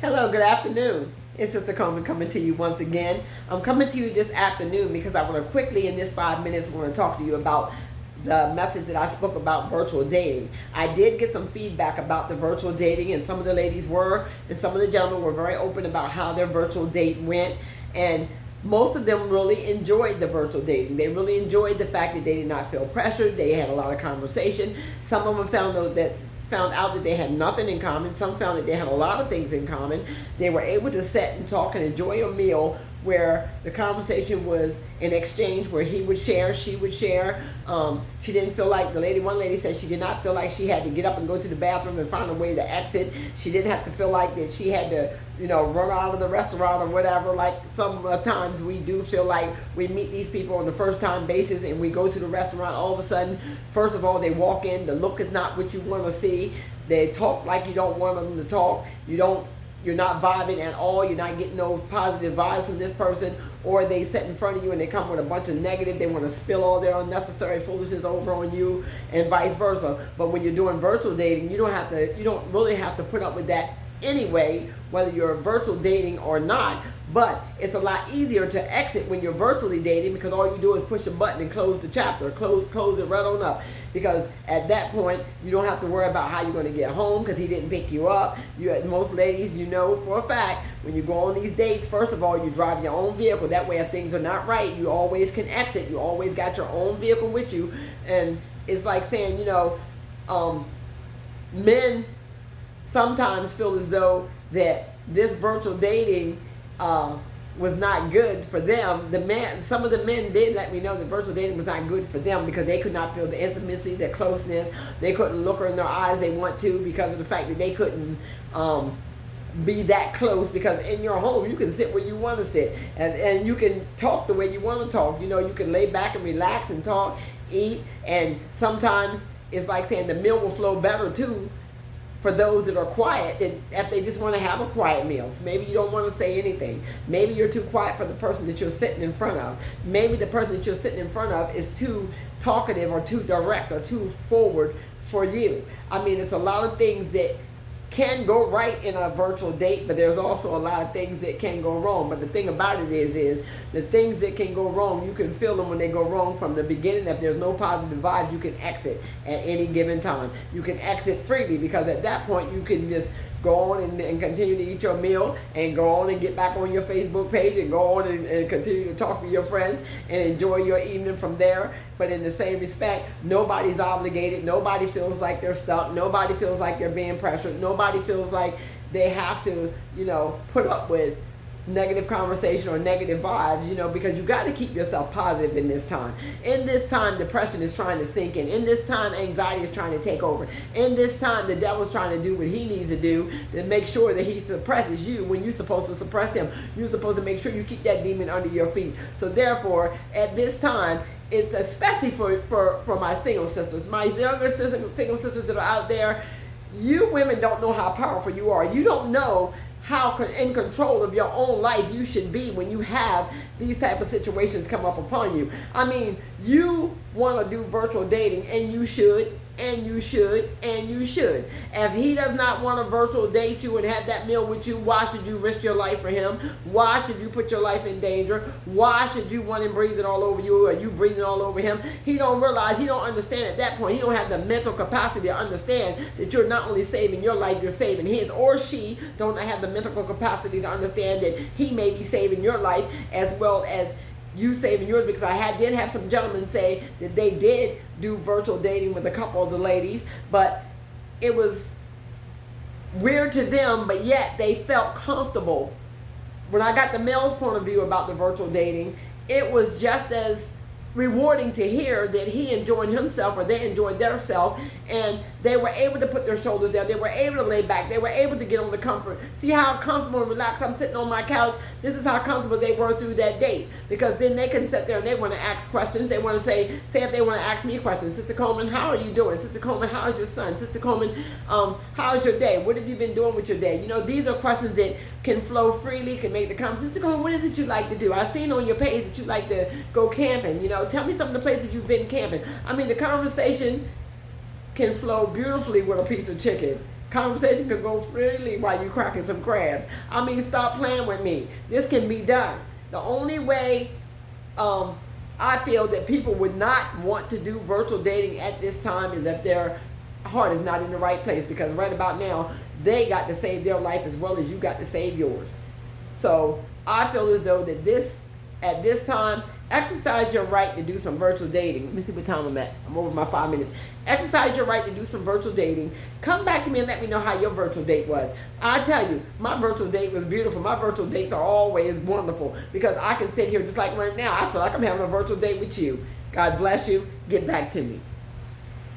Hello, good afternoon. It's Sister Coleman coming to you once again. I'm coming to you this afternoon because I want to quickly, in this 5 minutes, want to talk to you about the message that I spoke about virtual dating. I did get some feedback about the virtual dating, and some of the ladies were, and some of the gentlemen were very open about how their virtual date went. And most of them really enjoyed the virtual dating. They really enjoyed the fact that they did not feel pressured. They had a lot of conversation. Some of them found out that they had nothing in common. Some found that they had a lot of things in common. They were able to sit and talk and enjoy a meal where the conversation was an exchange where he would share, she would share. She didn't feel like, one lady said she did not feel like she had to get up and go to the bathroom and find a way to exit. She didn't have to feel like that she had to, run out of the restaurant or whatever. Like sometimes we do feel like we meet these people on the first time basis and we go to the restaurant, all of a sudden, first of all, they walk in, the look is not what you want to see. They talk like you don't want them to talk. You're not vibing at all. You're not getting those positive vibes from this person. Or they sit in front of you and they come with a bunch of negative. They want to spill all their unnecessary foolishness over on you, and vice versa. But when you're doing virtual dating, you don't really have to put up with that anyway, whether you're virtual dating or not. But it's a lot easier to exit when you're virtually dating, because all you do is push a button and close the chapter, close it right on up. Because at that point, you don't have to worry about how you're going to get home because he didn't pick you up. Most ladies, for a fact, when you go on these dates, first of all, you drive your own vehicle. That way, if things are not right, you always can exit. You always got your own vehicle with you. And it's like saying, men sometimes feel as though that this virtual dating was not good for them. Some of the men did let me know that virtual dating was not good for them because they could not feel the intimacy, the closeness. They couldn't look her in their eyes they want to because of the fact that they couldn't be that close, because in your home you can sit where you want to sit, and you can talk the way you want to talk. You can lay back and relax and talk, eat, and sometimes it's like saying the meal will flow better too for those that are quiet, if they just want to have a quiet meal. So maybe you don't want to say anything. Maybe you're too quiet for the person that you're sitting in front of. Maybe the person that you're sitting in front of is too talkative or too direct or too forward for you. It's a lot of things that can go right in a virtual date, but there's also a lot of things that can go wrong. But the thing about it is the things that can go wrong, you can feel them when they go wrong from the beginning. If there's no positive vibes, you can exit at any given time. You can exit freely, because at that point you can just go on and continue to eat your meal, and go on and get back on your Facebook page, and go on and continue to talk to your friends and enjoy your evening from there. But in the same respect, nobody's obligated. Nobody feels like they're stuck. Nobody feels like they're being pressured. Nobody feels like they have to, put up with negative conversation or negative vibes, because you got to keep yourself positive in this time. In this time, depression is trying to sink in. In this time, anxiety is trying to take over. In this time, the devil's trying to do what he needs to do to make sure that he suppresses you when you're supposed to suppress him. You're supposed to make sure you keep that demon under your feet. So therefore, at this time, it's especially for my single sisters, my younger single sisters that are out there. You women don't know how powerful you are. You don't know how in control of your own life you should be when you have these type of situations come up upon you. You want to do virtual dating, and you should, and you should, and you should. If he does not want to virtual date you and have that meal with you, why should you risk your life for him? Why should you put your life in danger? Why should you want him breathing all over you, or you breathing all over him? He don't understand at that point. He don't have the mental capacity to understand that you're not only saving your life, you're saving his. Or she don't have the mental capacity to understand that he may be saving your life as well as you saving yours. Because I did have some gentlemen say that they did do virtual dating with a couple of the ladies, but it was weird to them, but yet they felt comfortable. When I got the male's point of view about the virtual dating, it was just as rewarding to hear that he enjoyed himself, or they enjoyed their self, and they were able to put their shoulders down. They were able to lay back. They were able to get on the comfort. See how comfortable and relaxed I'm sitting on my couch? This is how comfortable they were through that date. Because then they can sit there and they want to ask questions. They want to say if they want to ask me questions. Sister Coleman, how are you doing? Sister Coleman, how is your son? Sister Coleman, how's your day? What have you been doing with your day? These are questions that can flow freely, can make the conversation. Sister Coleman, what is it you like to do? I've seen on your page that you like to go camping. Tell me some of the places you've been camping. The conversation can flow beautifully with a piece of chicken. Conversation could go freely while you're cracking some crabs. I mean, stop playing with me. This can be done. The only way I feel that people would not want to do virtual dating at this time is if their heart is not in the right place, because right about now they got to save their life as well as you got to save yours. So I feel as though that at this time, exercise your right to do some virtual dating. Let me see what time I'm at. I'm over my 5 minutes. Exercise your right to do some virtual dating. Come back to me and let me know how your virtual date was. I tell you, my virtual date was beautiful. My virtual dates are always wonderful because I can sit here just like right now. I feel like I'm having a virtual date with you. God bless you. Get back to me.